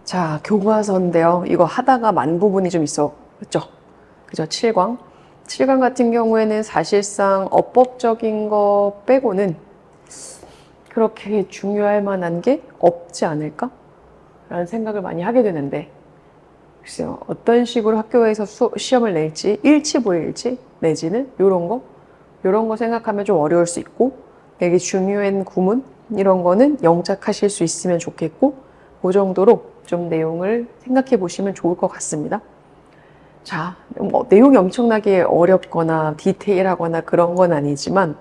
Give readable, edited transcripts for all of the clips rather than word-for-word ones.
자, 교과서인데요. 이거 하다가 만 부분이 좀 있었죠. 그죠? 7강. 7강 같은 경우에는 사실상 어법적인 거 빼고는 그렇게 중요할 만한 게 없지 않을까? 라는 생각을 많이 하게 되는데, 글쎄요. 어떤 식으로 학교에서 시험을 낼지, 일치보일지, 내지는 요런 거 생각하면 좀 어려울 수 있고, 되게 중요한 구문, 이런 거는 영작하실 수 있으면 좋겠고, 그 정도로 좀 내용을 생각해 보시면 좋을 것 같습니다. 자, 뭐 내용이 엄청나게 어렵거나 디테일하거나 그런 건 아니지만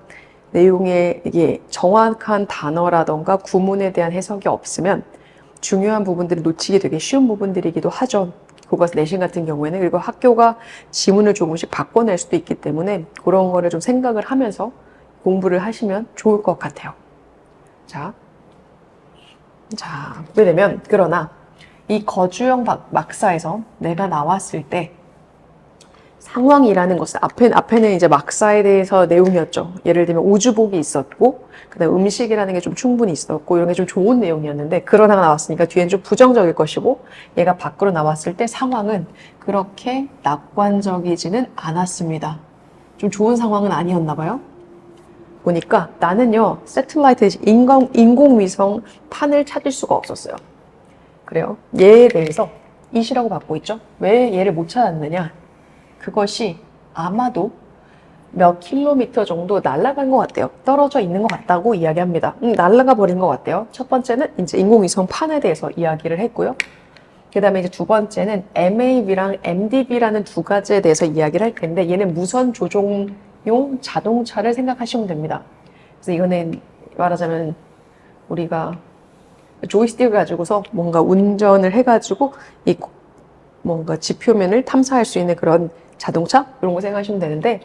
내용에 이게 정확한 단어라던가 구문에 대한 해석이 없으면 중요한 부분들을 놓치게 되게 쉬운 부분들이기도 하죠. 교과서 내신 같은 경우에는. 그리고 학교가 지문을 조금씩 바꿔낼 수도 있기 때문에 그런 거를 좀 생각을 하면서 공부를 하시면 좋을 것 같아요. 자, 그러면 그러나 이 거주형 막사에서 내가 나왔을 때 상황이라는 것은 앞에는 이제 막사에 대해서 내용이었죠. 예를 들면 우주복이 있었고, 그다음 음식이라는 게 좀 충분히 있었고, 이런 게 좀 좋은 내용이었는데, 그러다가 나왔으니까 뒤엔 좀 부정적일 것이고, 얘가 밖으로 나왔을 때 상황은 그렇게 낙관적이지는 않았습니다. 좀 좋은 상황은 아니었나 봐요. 보니까 나는요, 새틀라이트 인공위성 판을 찾을 수가 없었어요. 그래요. 얘에 대해서 이시라고 받고 있죠. 왜 얘를 못 찾았느냐? 그것이 아마도 몇 킬로미터 정도 날아간 것 같대요. 떨어져 있는 것 같다고 이야기합니다. 날아가 버린 것 같대요. 첫 번째는 이제 인공위성 판에 대해서 이야기를 했고요. 그 다음에 이제 두 번째는 MAV랑 MDB라는 두 가지에 대해서 이야기를 할 텐데, 얘는 무선 조종용 자동차를 생각하시면 됩니다. 그래서 이거는 말하자면 우리가 조이스틱을 가지고서 뭔가 운전을 해가지고 이 뭔가 지표면을 탐사할 수 있는 그런 자동차? 이런 거 생각하시면 되는데,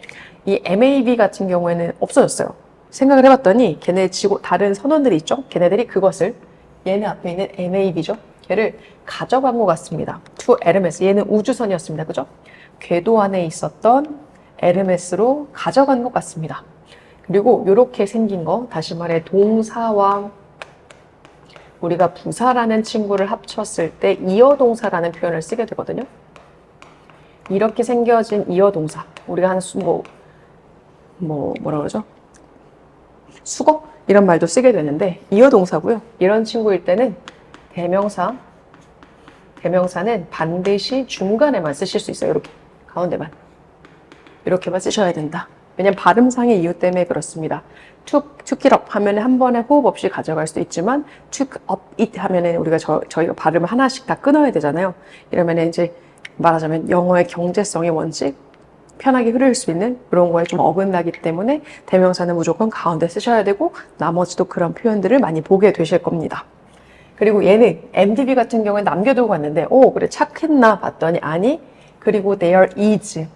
이 MAV 같은 경우에는 없어졌어요. 생각을 해봤더니 걔네 다른 선원들이 있죠? 걔네들이 그것을, 얘네 앞에 있는 MAV죠? 걔를 가져간 것 같습니다. to 에르메스. 얘는 우주선이었습니다. 그죠? 궤도 안에 있었던 에르메스로 가져간 것 같습니다. 그리고 이렇게 생긴 거, 다시 말해 동사와 우리가 부사라는 친구를 합쳤을 때 이어동사라는 표현을 쓰게 되거든요. 이렇게 생겨진 이어동사, 우리가 하는 뭐라 그러죠? 수거? 이런 말도 쓰게 되는데 이어동사고요. 이런 친구일 때는 대명사는 반드시 중간에만 쓰실 수 있어요. 이렇게 가운데만 이렇게만 쓰셔야 된다. 왜냐면 발음상의 이유 때문에 그렇습니다. took it up 하면 한 번에 호흡 없이 가져갈 수도 있지만 took up it 하면 우리가 저희가 발음을 하나씩 다 끊어야 되잖아요. 이러면 이제 말하자면 영어의 경제성의 원칙, 편하게 흐를 수 있는 그런 거에 좀 어긋나기 때문에 대명사는 무조건 가운데 쓰셔야 되고 나머지도 그런 표현들을 많이 보게 되실 겁니다. 그리고 얘는 MDB 같은 경우에 남겨두고 갔는데 그래 착했나 봤더니 아니. 그리고 there is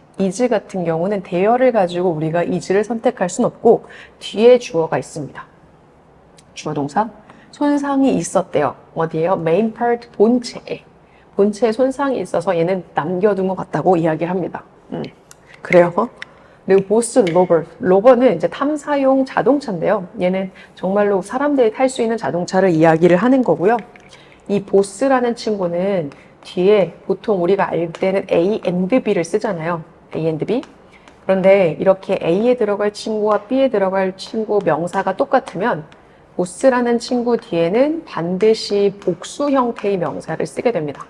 같은 경우는 there를 가지고 우리가 is를 선택할 수는 없고 뒤에 주어가 있습니다. 주어 동사. 손상이 있었대요. 어디에요? main part 본체에. 본체에 손상이 있어서 얘는 남겨둔 것 같다고 이야기를 합니다. 그래요. 그리고 보스 로버는 이제 탐사용 자동차인데요. 얘는 정말로 사람들이 탈 수 있는 자동차를 이야기를 하는 거고요. 이 보스라는 친구는 뒤에 보통 우리가 알 때는 A and B를 쓰잖아요. A and B. 그런데 이렇게 A에 들어갈 친구와 B에 들어갈 친구 명사가 똑같으면 보스라는 친구 뒤에는 반드시 복수 형태의 명사를 쓰게 됩니다.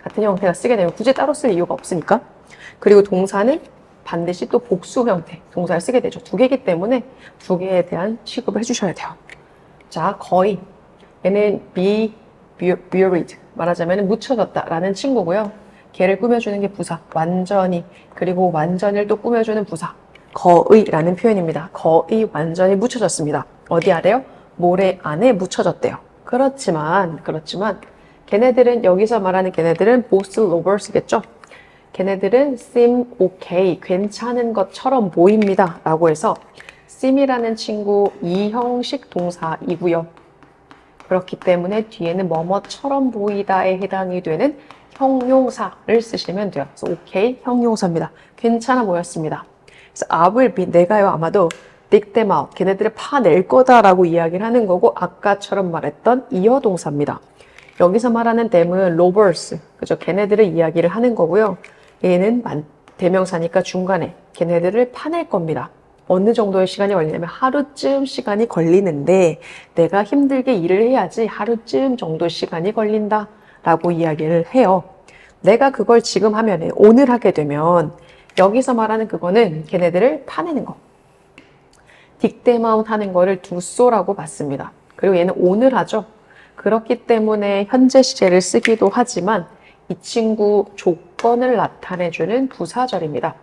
같은 형태가 쓰게 되면 굳이 따로 쓸 이유가 없으니까. 그리고 동사는 반드시 또 복수 형태 동사를 쓰게 되죠. 두 개이기 때문에 두 개에 대한 취급을 해주셔야 돼요. 자, 거의 얘는 be buried 말하자면 묻혀졌다라는 친구고요. 걔를 꾸며주는 게 부사 완전히, 그리고 완전히를 또 꾸며주는 부사 거의라는 표현입니다. 거의 완전히 묻혀졌습니다. 어디 아래요? 모래 안에 묻혀졌대요. 그렇지만 걔네들은 여기서 말하는 걔네들은 both lovers겠죠. 걔네들은 seem okay, 괜찮은 것처럼 보입니다 라고 해서 seem이라는 친구 이형식 동사이고요. 그렇기 때문에 뒤에는 뭐뭐처럼 보이다에 해당이 되는 형용사를 쓰시면 돼요. 그래서 okay, 형용사입니다. 괜찮아 보였습니다. 그래서 I will be, 내가요 아마도 dig them out. 걔네들을 파낼 거다라고 이야기를 하는 거고 아까처럼 말했던 이어 동사입니다. 여기서 말하는 them은 robbers. 그죠? 걔네들을 이야기를 하는 거고요. 얘는 대명사니까 중간에 걔네들을 파낼 겁니다. 어느 정도의 시간이 걸리냐면 하루쯤 시간이 걸리는데 내가 힘들게 일을 해야지 하루쯤 정도 시간이 걸린다 라고 이야기를 해요. 내가 그걸 지금 하면 오늘 하게 되면 여기서 말하는 그거는 걔네들을 파내는 거. 딕데마운 하는 거를 두소라고 봤습니다. 그리고 얘는 오늘 하죠. 그렇기 때문에 현재 시제를 쓰기도 하지만 이 친구 조건을 나타내주는 부사절입니다.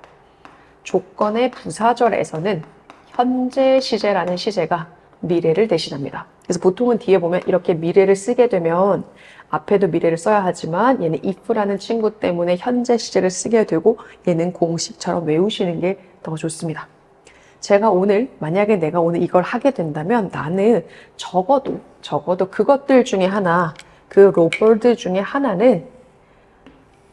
조건의 부사절에서는 현재 시제라는 시제가 미래를 대신합니다. 그래서 보통은 뒤에 보면 이렇게 미래를 쓰게 되면 앞에도 미래를 써야 하지만 얘는 if라는 친구 때문에 현재 시제를 쓰게 되고 얘는 공식처럼 외우시는 게 더 좋습니다. 제가 오늘 만약에 내가 오늘 이걸 하게 된다면 나는 적어도 그것들 중에 하나 그 로버드 중에 하나는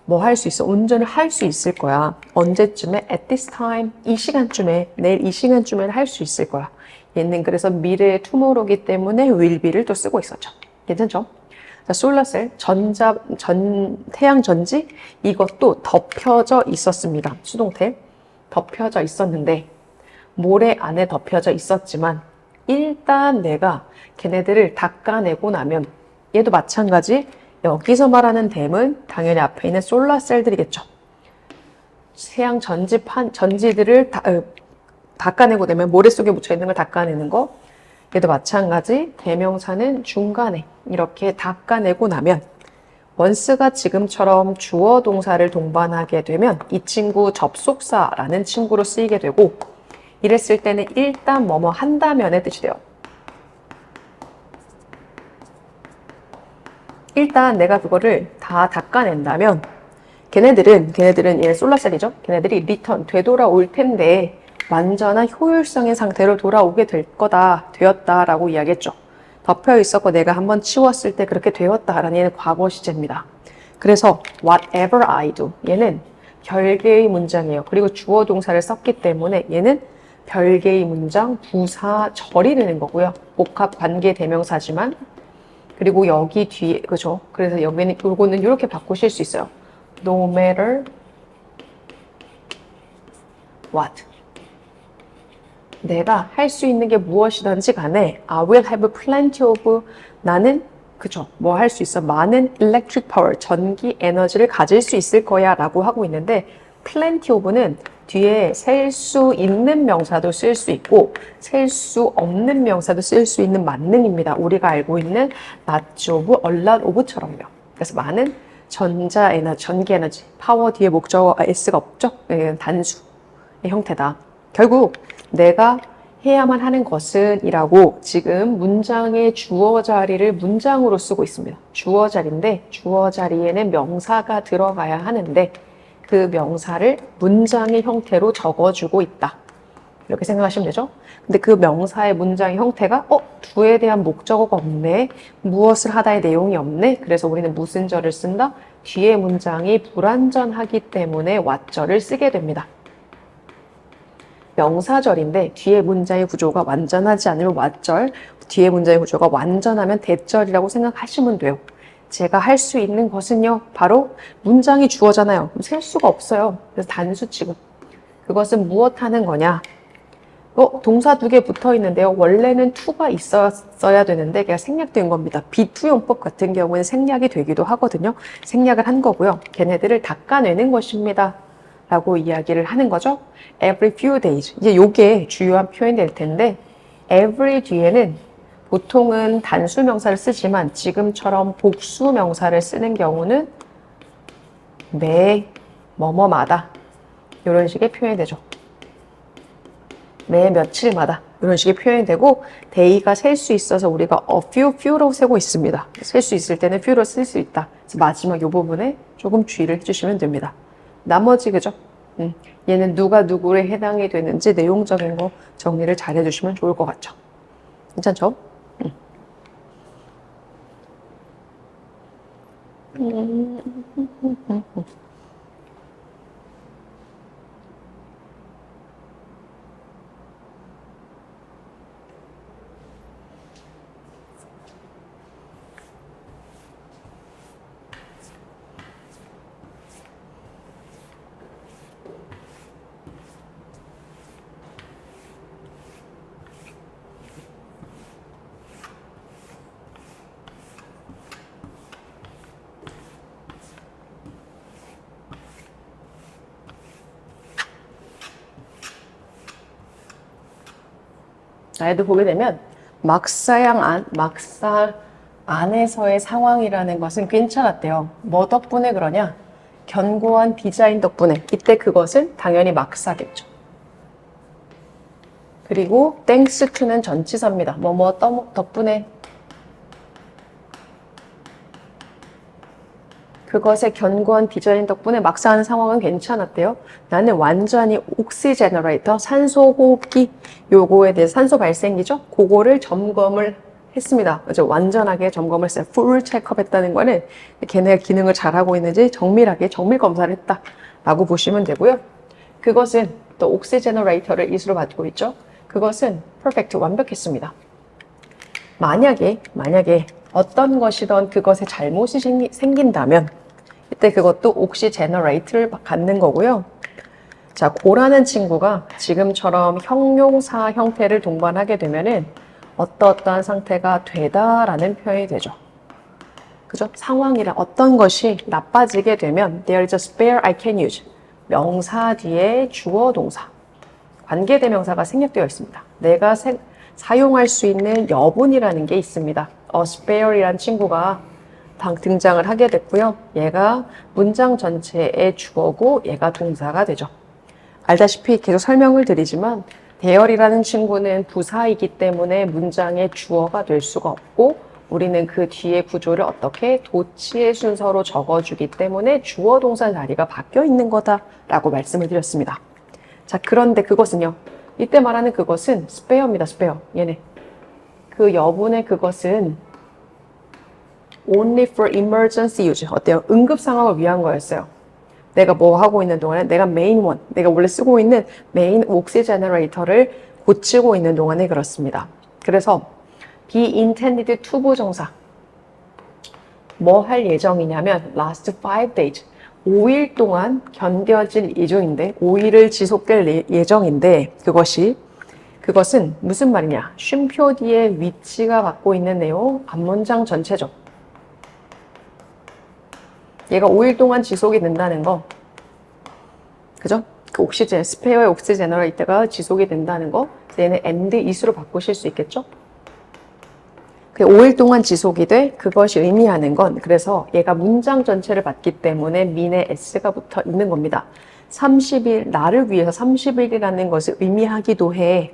뭐 할 수 있어? 운전을 할 수 있을 거야. 언제쯤에? At this time. 이 시간쯤에, 내일 이 시간쯤에 할 수 있을 거야. 얘는 그래서 미래의 tomorrow이기 때문에 will be를 또 쓰고 있었죠. 괜찮죠? 자, 솔라셀, 태양 전지, 이것도 덮여져 있었습니다. 수동태. 덮여져 있었는데, 모래 안에 덮여져 있었지만, 일단 내가 걔네들을 닦아내고 나면, 얘도 마찬가지, 여기서 말하는 댐은 당연히 앞에 있는 솔라셀들이겠죠. 태양 전지들을 닦아내고 되면 모래 속에 묻혀있는 걸 닦아내는 거. 얘도 마찬가지 대명사는 중간에 이렇게 닦아내고 나면 원스가 지금처럼 주어 동사를 동반하게 되면 이 친구 접속사라는 친구로 쓰이게 되고 이랬을 때는 일단 뭐뭐 한다면의 뜻이 돼요. 일단 내가 그거를 다 닦아낸다면 걔네들은 얘 솔라셀이죠. 걔네들이 리턴 되돌아올 텐데 완전한 효율성의 상태로 돌아오게 되었다라고 이야기했죠. 덮여 있었고 내가 한번 치웠을 때 그렇게 되었다라는 얘는 과거 시제입니다. 그래서 whatever I do 얘는 별개의 문장이에요. 그리고 주어 동사를 썼기 때문에 얘는 별개의 문장 부사절이 되는 거고요. 복합 관계 대명사지만 그리고 여기 뒤에 그죠? 그래서 여기는 요거는 이렇게 바꾸실 수 있어요. No matter what. 내가 할 수 있는 게 무엇이든지 간에 I will have plenty of 나는 그죠? 뭐 할 수 있어? 많은 electric power, 전기 에너지를 가질 수 있을 거야 라고 하고 있는데 plenty of는 뒤에 셀 수 있는 명사도 쓸 수 있고 셀 수 없는 명사도 쓸 수 있는 만능입니다. 우리가 알고 있는 much of, a lot of처럼요. 그래서 많은 전자 에너지, 전기 에너지, 파워 뒤에 목적어 s가 없죠? 단수의 형태다. 결국 내가 해야만 하는 것은 이라고 지금 문장의 주어 자리를 문장으로 쓰고 있습니다. 주어 자리인데 주어 자리에는 명사가 들어가야 하는데 그 명사를 문장의 형태로 적어주고 있다. 이렇게 생각하시면 되죠. 근데 그 명사의 문장의 형태가 두에 대한 목적어가 없네. 무엇을 하다의 내용이 없네. 그래서 우리는 무슨 절을 쓴다? 뒤에 문장이 불완전하기 때문에 what절을 쓰게 됩니다. 명사절인데 뒤에 문장의 구조가 완전하지 않으면 what절, 뒤에 문장의 구조가 완전하면 대절이라고 생각하시면 돼요. 제가 할 수 있는 것은요, 바로 문장이 주어잖아요. 셀 수가 없어요. 그래서 단수 취급. 그것은 무엇 하는 거냐? 동사 두 개 붙어 있는데요. 원래는 to가 있었어야 되는데 그냥 생략된 겁니다. 비투용법 같은 경우는 생략이 되기도 하거든요. 생략을 한 거고요. 걔네들을 닦아내는 것입니다. 라고 이야기를 하는 거죠. Every few days. 이제 요게 주요한 표현이 될 텐데 every 뒤에는 보통은 단수 명사를 쓰지만 지금처럼 복수 명사를 쓰는 경우는 매 뭐뭐마다 이런 식의 표현이 되죠. 매 며칠마다 이런 식의 표현이 되고 day가 셀 수 있어서 우리가 a few로 세고 있습니다. 셀 수 있을 때는 few로 쓸 수 있다. 그래서 마지막 이 부분에 조금 주의를 해주시면 됩니다. 나머지 그죠? 얘는 누가 누구에 해당이 되는지 내용적인 거 정리를 잘 해주시면 좋을 것 같죠? 괜찮죠? 막사에도 보게 되면 막사 안에서의 상황이라는 것은 괜찮았대요. 뭐 덕분에 그러냐? 견고한 디자인 덕분에. 이때 그것은 당연히 막사겠죠. 그리고 thanks to는 전치사입니다. 뭐뭐 덕분에. 그것의 견고한 디자인 덕분에 막사하는 상황은 괜찮았대요. 나는 완전히 옥시제너레이터, 산소호흡기, 요거에 대해서 산소 발생기죠? 그거를 점검을 했습니다. 그래서 완전하게 점검을 했어요. 풀 체크업 했다는 거는 걔네가 기능을 잘하고 있는지 정밀하게 정밀 검사를 했다라고 보시면 되고요. 그것은 또 옥시제너레이터를 이수로 받고 있죠. 그것은 퍼펙트, 완벽했습니다. 만약에 어떤 것이든 그것에 잘못이 생긴다면 이때 그것도 옥시제너레이트를 갖는 거고요. 자, 고라는 친구가 지금처럼 형용사 형태를 동반하게 되면은 어떠한 상태가 되다라는 표현이 되죠. 그죠? 상황이라 어떤 것이 나빠지게 되면 there is a spare I can use. 명사 뒤에 주어 동사. 관계대명사가 생략되어 있습니다. 내가 사용할 수 있는 여분이라는 게 있습니다. a spare이라는 친구가 등장을 하게 됐고요. 얘가 문장 전체의 주어고 얘가 동사가 되죠. 알다시피 계속 설명을 드리지만 대열이라는 친구는 부사이기 때문에 문장의 주어가 될 수가 없고 우리는 그 뒤에 구조를 어떻게 도치의 순서로 적어주기 때문에 주어 동사 자리가 바뀌어 있는 거다라고 말씀을 드렸습니다. 자, 그런데 그것은요. 이때 말하는 그것은 spare입니다. spare. 얘네. 그 여분의 그것은 only for emergency use. 어때요? 응급 상황을 위한 거였어요. 내가 뭐 하고 있는 동안에 내가 main one, 내가 원래 쓰고 있는 main oxygenator를 고치고 있는 동안에 그렇습니다. 그래서 be intended to 부정사. 뭐 할 예정이냐면 last 5 days. 5일 동안 견뎌질 예정인데 5일을 지속될 예정인데 그것은 무슨 말이냐? 쉼표 뒤에 위치가 갖고 있는 내용 앞문장 전체죠. 얘가 5일 동안 지속이 된다는 거 그죠? 그 스페어의 옥시제너레이터가 지속이 된다는 거 얘는 and is로 바꾸실 수 있겠죠? 5일 동안 지속이 돼 그것이 의미하는 건 그래서 얘가 문장 전체를 받기 때문에 mean에 s가 붙어 있는 겁니다. 30일, 나를 위해서 30일이라는 것을 의미하기도 해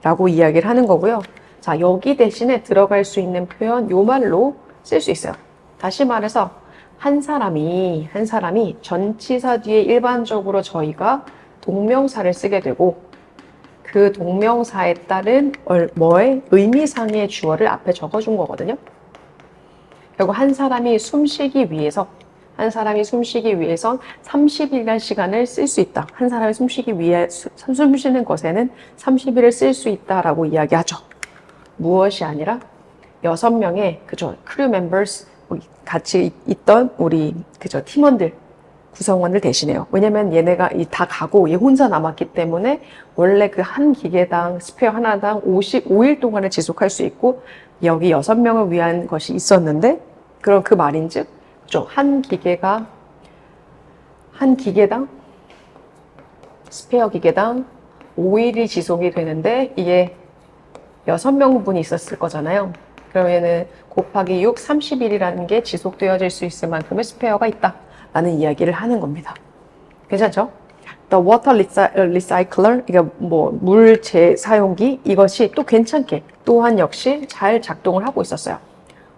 라고 이야기를 하는 거고요. 자, 여기 대신에 들어갈 수 있는 표현 요 말로 쓸 수 있어요. 다시 말해서 한 사람이 전치사 뒤에 일반적으로 저희가 동명사를 쓰게 되고 그 동명사에 따른 뭐의 의미상의 주어를 앞에 적어준 거거든요. 그리고 한 사람이 숨쉬기 위해선 30일간 시간을 쓸 수 있다. 한 사람이 숨쉬기 위해 숨 쉬는 것에는 30일을 쓸 수 있다라고 이야기하죠. 무엇이 아니라 6명의 그죠 크루 멤버스 같이 있던 우리 그죠 팀원들 구성원을 대신해요. 왜냐면 얘네가 다 가고 얘 혼자 남았기 때문에 원래 그 한 기계당 스페어 하나당 55일 동안을 지속할 수 있고 여기 6명을 위한 것이 있었는데 그럼 그 말인즉 그죠 한 기계당 스페어 기계당 5일이 지속이 되는데 이게 6명분이 있었을 거잖아요. 그러면은 곱하기 6, 30일이라는 게 지속되어질 수 있을 만큼의 스페어가 있다라는 이야기를 하는 겁니다. 괜찮죠? The water recycler, 이게 뭐 물 재사용기 이것이 또 괜찮게 또한 역시 잘 작동을 하고 있었어요.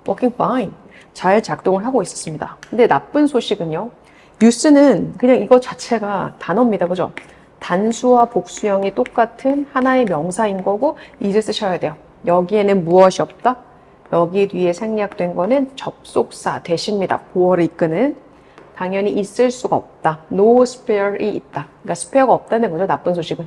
Working fine, 잘 작동을 하고 있었습니다. 근데 나쁜 소식은요. use는 그냥 이거 자체가 단어입니다, 그죠? 단수와 복수형이 똑같은 하나의 명사인 거고 이제 쓰셔야 돼요. 여기에는 무엇이 없다? 여기 뒤에 생략된 거는 접속사 대신입니다. 보어를 이끄는. 당연히 있을 수가 없다. No spare이 있다. 그러니까 스페어가 없다는 거죠. 나쁜 소식은.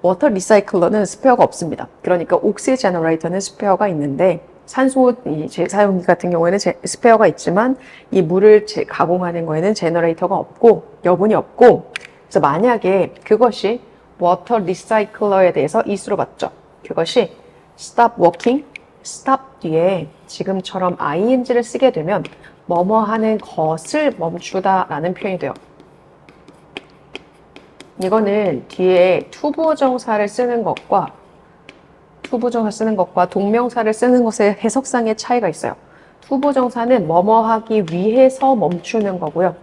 워터 리사이클러는 스페어가 없습니다. 그러니까 옥시제너레이터는 스페어가 있는데 산소 재사용기 같은 경우에는 스페어가 있지만 이 물을 가공하는 거에는 제너레이터가 없고 여분이 없고 그래서 만약에 그것이 워터 리사이클러에 대해서 is로 봤죠. 그것이 stop working, stop 뒤에 지금처럼 ing를 쓰게 되면 뭐뭐 하는 것을 멈추다 라는 표현이 돼요. 이거는 뒤에 투부정사를 쓰는 것과 투부정사 쓰는 것과 동명사를 쓰는 것의 해석상의 차이가 있어요. 투부정사는 뭐뭐 하기 위해서 멈추는 거고요.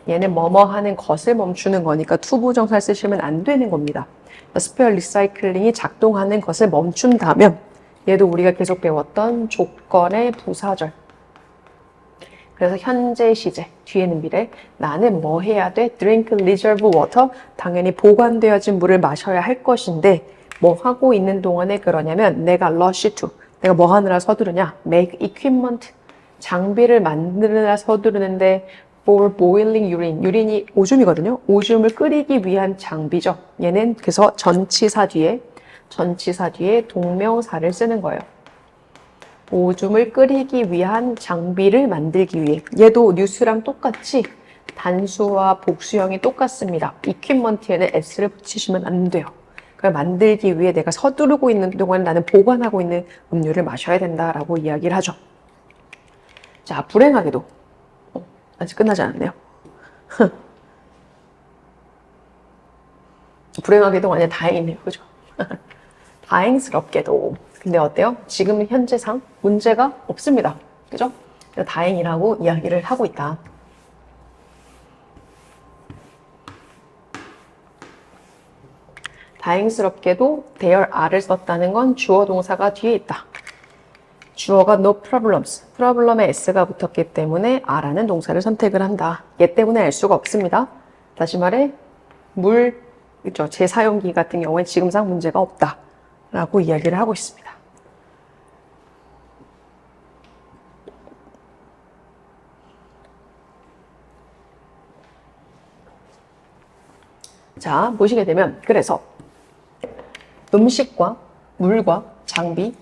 얘는 뭐뭐 하는 것을 멈추는 거니까 투부정사를 쓰시면 안 되는 겁니다. 스페어 리사이클링이 작동하는 것을 멈춘다면 얘도 우리가 계속 배웠던 조건의 부사절. 그래서 현재 시제, 뒤에는 미래. 나는 뭐 해야 돼? Drink reserve water. 당연히 보관되어진 물을 마셔야 할 것인데 뭐 하고 있는 동안에 그러냐면 내가 rush to. 내가 뭐 하느라 서두르냐? Make equipment. 장비를 만드느라 서두르는데 for boiling urine. 유린이 오줌이거든요. 오줌을 끓이기 위한 장비죠. 얘는 그래서 전치사 뒤에 동명사를 쓰는 거예요. 오줌을 끓이기 위한 장비를 만들기 위해. 얘도 뉴스랑 똑같이 단수와 복수형이 똑같습니다. equipment에는 s를 붙이시면 안 돼요. 그걸 만들기 위해 내가 서두르고 있는 동안 나는 보관하고 있는 음료를 마셔야 된다라고 이야기를 하죠. 자, 불행하게도 아직 끝나지 않았네요. 불행하게도 아니라 다행이네요. 그죠? 다행스럽게도. 근데 어때요? 지금 현재상 문제가 없습니다. 그죠? 다행이라고 이야기를 하고 있다. 다행스럽게도 there are를 썼다는 건 주어 동사가 뒤에 있다. 주어가 no problems, problem에 s가 붙었기 때문에 are라는 동사를 선택을 한다. 얘 때문에 알 수가 없습니다. 다시 말해 그렇죠? 재사용기 같은 경우에 지금상 문제가 없다 라고 이야기를 하고 있습니다. 자, 보시게 되면 그래서 음식과 물과 장비,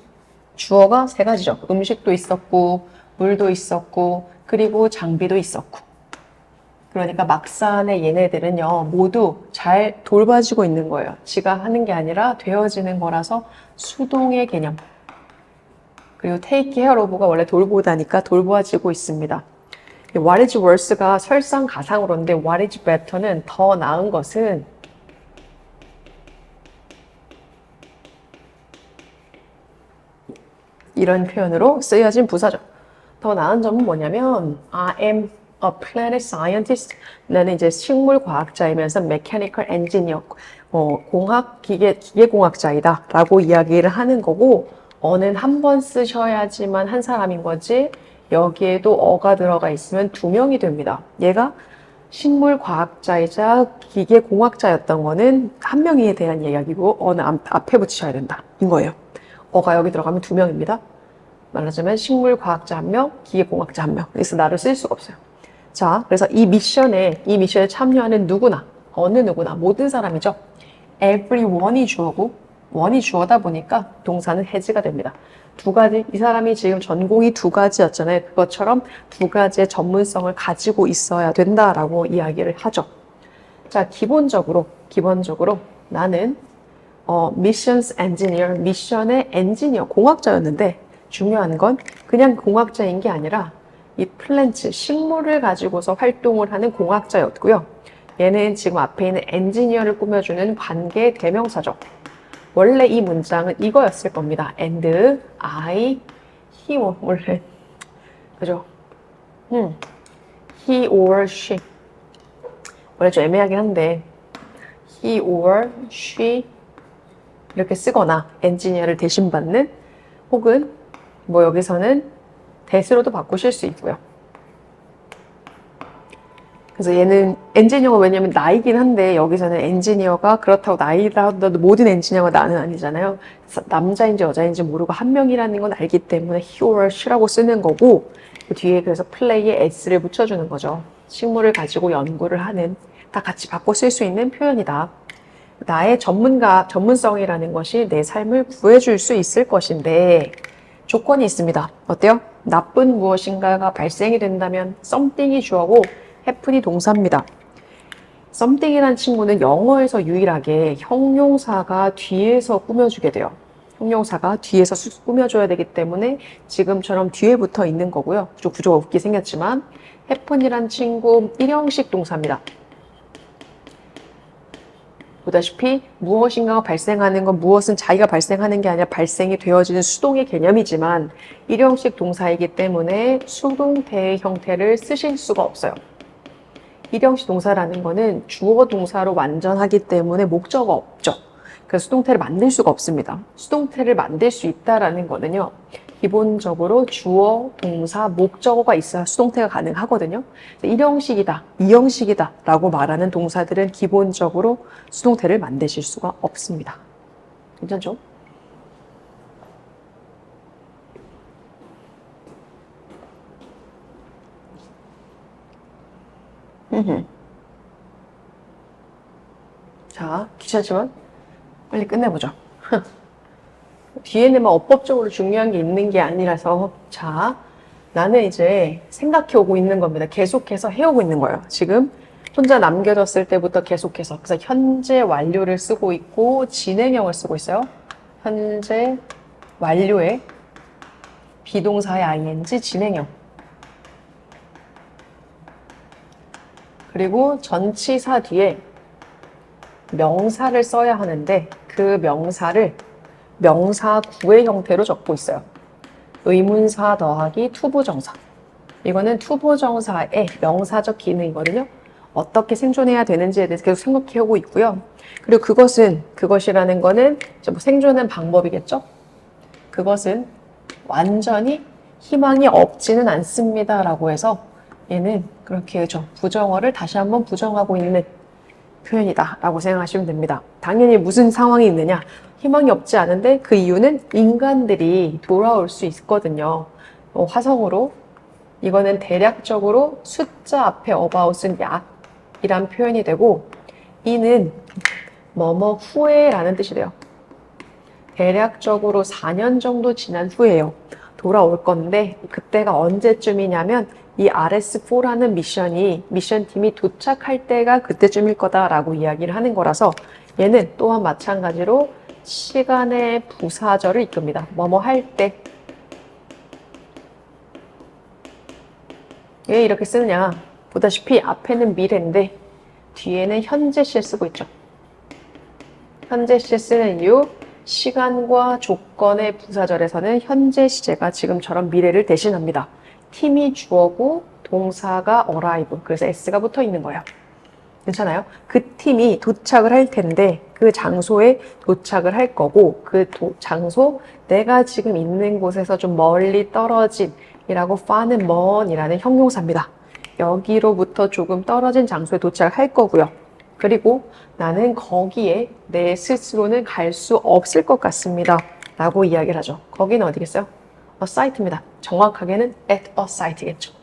주어가 세 가지죠. 음식도 있었고 물도 있었고 그리고 장비도 있었고. 그러니까 막산의 얘네들은요 모두 잘 돌봐지고 있는 거예요. 지가 하는 게 아니라 되어지는 거라서 수동의 개념. 그리고 take care of가 원래 돌보다니까 돌봐지고 있습니다. What is worse가 설상가상으로인데 what is better는 더 나은 것은 이런 표현으로 쓰여진 부사죠. 더 나은 점은 뭐냐면 I am a planet scientist. 나는 이제 식물과학자이면서 mechanical engineer, 기계공학자이다 라고 이야기를 하는 거고 어는 한 번 쓰셔야지만 한 사람인 거지 여기에도 어가 들어가 있으면 두 명이 됩니다. 얘가 식물과학자이자 기계공학자였던 거는 한 명에 대한 이야기고 어는 앞에 붙이셔야 된다 인 거예요. 어가 여기 들어가면 두 명입니다. 말하자면 식물과학자 한 명, 기계공학자 한 명. 그래서 나를 쓸 수가 없어요. 자, 그래서 이 미션에 참여하는 누구나, 어느 누구나, 모든 사람이죠. everyone이 주어고, one이 주어다 보니까 동사는 has가 됩니다. 두 가지, 이 사람이 지금 전공이 두 가지였잖아요. 그것처럼 두 가지의 전문성을 가지고 있어야 된다라고 이야기를 하죠. 자, 기본적으로 나는 missions engineer, 미션의 엔지니어, 공학자였는데 중요한 건 그냥 공학자인 게 아니라 이 플랜트, 식물을 가지고서 활동을 하는 공학자였고요. 얘는 지금 앞에 있는 엔지니어를 꾸며주는 관계 대명사죠. 원래 이 문장은 이거였을 겁니다. and, I, he, 원래 그죠? he or she 원래 좀 애매하긴 한데 he or she 이렇게 쓰거나 엔지니어를 대신 받는 혹은 뭐 여기서는 that으로도 바꾸실 수 있고요. 그래서 얘는 엔지니어가 왜냐면 나이긴 한데 여기서는 엔지니어가 그렇다고 나이라도 모든 엔지니어가 나는 아니잖아요. 그래서 남자인지 여자인지 모르고 한 명이라는 건 알기 때문에 he or she라고 쓰는 거고 그 뒤에 그래서 플레이에 s를 붙여주는 거죠. 식물을 가지고 연구를 하는 다 같이 바꿔 쓸 수 있는 표현이다. 나의 전문성이라는 것이 내 삶을 구해줄 수 있을 것인데 조건이 있습니다. 어때요? 나쁜 무엇인가가 발생이 된다면 something이 주어고 happen이 동사입니다. something이라는 친구는 영어에서 유일하게 형용사가 뒤에서 꾸며주게 돼요. 형용사가 뒤에서 꾸며줘야 되기 때문에 지금처럼 뒤에 붙어 있는 거고요. 좀 구조가 웃기 생겼지만 happen이란 친구 일형식 동사입니다. 보다시피 무엇인가가 발생하는 건 무엇은 자기가 발생하는 게 아니라 발생이 되어지는 수동의 개념이지만 일형식 동사이기 때문에 수동태의 형태를 쓰실 수가 없어요. 일형식 동사라는 거는 주어 동사로 완전하기 때문에 목적어가 없죠. 그래서 수동태를 만들 수가 없습니다. 수동태를 만들 수 있다라는 거는요. 기본적으로 주어, 동사, 목적어가 있어야 수동태가 가능하거든요. 일형식이다, 이형식이다 라고 말하는 동사들은 기본적으로 수동태를 만드실 수가 없습니다. 괜찮죠? 자, 귀찮지만 빨리 끝내보죠. 뒤에는 막 어법적으로 중요한 게 있는 게 아니라서 자, 나는 이제 생각해 오고 있는 겁니다. 계속해서 해오고 있는 거예요. 지금 혼자 남겨졌을 때부터 계속해서. 그래서 현재 완료를 쓰고 있고 진행형을 쓰고 있어요. 현재 완료의 비동사의 ing 진행형. 그리고 전치사 뒤에 명사를 써야 하는데 그 명사를 명사 구의 형태로 적고 있어요. 의문사 더하기 투부정사. 이거는 투부정사의 명사적 기능이거든요. 어떻게 생존해야 되는지에 대해서 계속 생각해오고 있고요. 그리고 그것이라는 거는 뭐 생존은 방법이겠죠? 그것은 완전히 희망이 없지는 않습니다. 라고 해서 얘는 그렇게 부정어를 다시 한번 부정하고 있는 표현이다 라고 생각하시면 됩니다. 당연히 무슨 상황이 있느냐? 희망이 없지 않은데 그 이유는 인간들이 돌아올 수 있거든요. 화성으로. 이거는 대략적으로 숫자 앞에 about은 약이란 표현이 되고 이는 뭐뭐 후에라는 뜻이 돼요. 대략적으로 4년 정도 지난 후에요. 돌아올 건데 그때가 언제쯤이냐면 이 RS4라는 미션 팀이 도착할 때가 그때쯤일 거다라고 이야기를 하는 거라서 얘는 또한 마찬가지로 시간의 부사절을 이끕니다. 뭐뭐 할 때. 왜 이렇게 쓰느냐? 보다시피 앞에는 미래인데 뒤에는 현재 시를 쓰고 있죠. 현재 시를 쓰는 이유, 시간과 조건의 부사절에서는 현재 시제가 지금처럼 미래를 대신합니다. 팀이 주어고 동사가 arrive, 그래서 s가 붙어 있는 거예요. 괜찮아요? 그 팀이 도착을 할 텐데 그 장소에 도착을 할 거고 그 장소, 내가 지금 있는 곳에서 좀 멀리 떨어진 이라고 far는 먼이라는 형용사입니다. 여기로부터 조금 떨어진 장소에 도착을 할 거고요. 그리고 나는 거기에 내 스스로는 갈 수 없을 것 같습니다. 라고 이야기를 하죠. 거기는 어디겠어요? a site입니다. 정확하게는 at a site겠죠.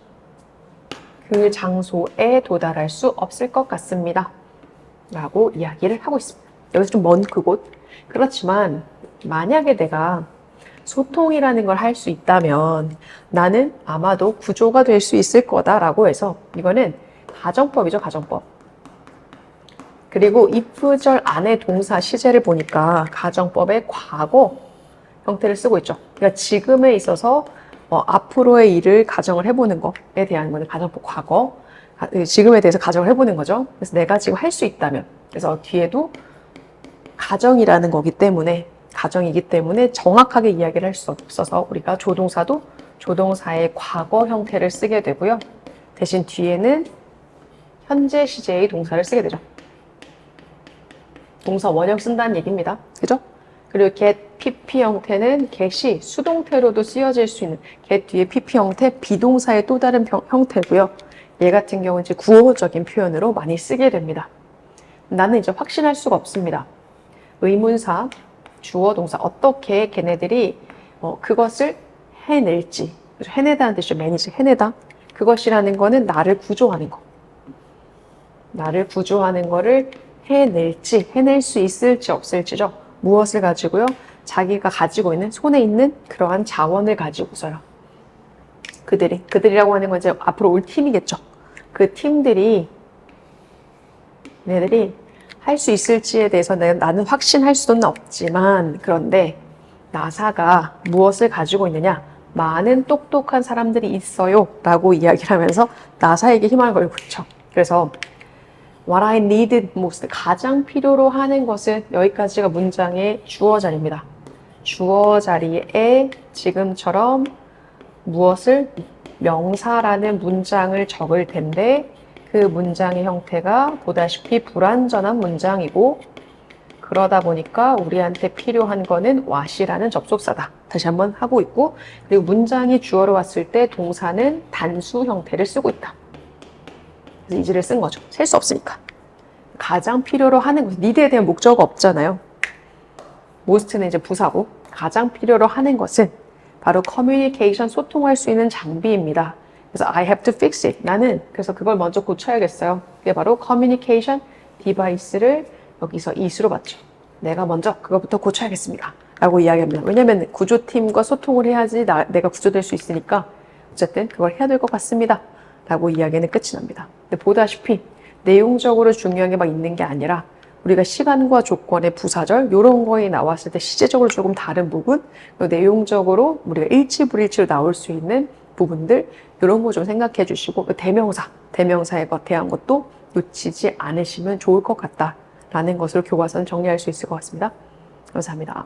그 장소에 도달할 수 없을 것 같습니다. 라고 이야기를 하고 있습니다. 여기서 좀 먼 그곳. 그렇지만 만약에 내가 소통이라는 걸 할 수 있다면 나는 아마도 구조가 될 수 있을 거다라고 해서 이거는 가정법이죠, 가정법. 그리고 if절 안에 동사 시제를 보니까 가정법의 과거 형태를 쓰고 있죠. 그러니까 지금에 있어서 앞으로의 일을 가정을 해보는 것에 대한 거는 가정법 과거, 지금에 대해서 가정을 해보는 거죠. 그래서 내가 지금 할 수 있다면, 그래서 뒤에도 가정이라는 거기 때문에, 가정이기 때문에 정확하게 이야기를 할 수 없어서 우리가 조동사도 조동사의 과거 형태를 쓰게 되고요. 대신 뒤에는 현재 시제의 동사를 쓰게 되죠. 동사 원형 쓴다는 얘기입니다. 그죠? 그리고 get pp 형태는 get이 수동태로도 쓰여질 수 있는 get 뒤에 pp 형태 비동사의 또 다른 형태고요. 얘 같은 경우는 이제 구어적인 표현으로 많이 쓰게 됩니다. 나는 이제 확신할 수가 없습니다. 의문사, 주어, 동사 어떻게 걔네들이 그것을 해낼지, 해내다는 뜻이죠. 매니지, 해내다. 그것이라는 거는 나를 구조하는 거. 나를 구조하는 거를 해낼지, 해낼 수 있을지 없을지죠. 무엇을 가지고요? 자기가 가지고 있는, 손에 있는 그러한 자원을 가지고서요. 그들이라고 하는 건 이제 앞으로 올 팀이겠죠. 그 팀들이, 얘네들이 할 수 있을지에 대해서 나는 확신할 수는 없지만, 그런데 나사가 무엇을 가지고 있느냐? 많은 똑똑한 사람들이 있어요. 라고 이야기를 하면서 나사에게 희망을 걸고 있죠. 그래서 What I needed most. 가장 필요로 하는 것은 여기까지가 문장의 주어 자리입니다. 주어 자리에 지금처럼 무엇을 명사라는 문장을 적을 텐데 그 문장의 형태가 보다시피 불완전한 문장이고 그러다 보니까 우리한테 필요한 거는 what이라는 접속사다. 다시 한번 하고 있고 그리고 문장이 주어로 왔을 때 동사는 단수 형태를 쓰고 있다. 그래서 이지를 쓴 거죠. 셀 수 없으니까. 가장 필요로 하는 것, need에 대한 목적어가 없잖아요. most는 이제 부사고 가장 필요로 하는 것은 바로 communication, 소통할 수 있는 장비입니다. 그래서 I have to fix it. 나는 그래서 그걸 먼저 고쳐야겠어요. 그게 바로 communication device를 여기서 is로 봤죠. 내가 먼저 그것부터 고쳐야겠습니다. 라고 이야기합니다. 왜냐하면 구조팀과 소통을 해야지 내가 구조될 수 있으니까 어쨌든 그걸 해야 될 것 같습니다. 라고 이야기는 끝이 납니다. 근데 보다시피 내용적으로 중요한 게 막 있는 게 아니라 우리가 시간과 조건의 부사절 이런 거에 나왔을 때 시제적으로 조금 다른 부분 내용적으로 우리가 일치불일치로 나올 수 있는 부분들 이런 거 좀 생각해 주시고 대명사에 대한 것도 놓치지 않으시면 좋을 것 같다라는 것으로 교과서는 정리할 수 있을 것 같습니다. 감사합니다.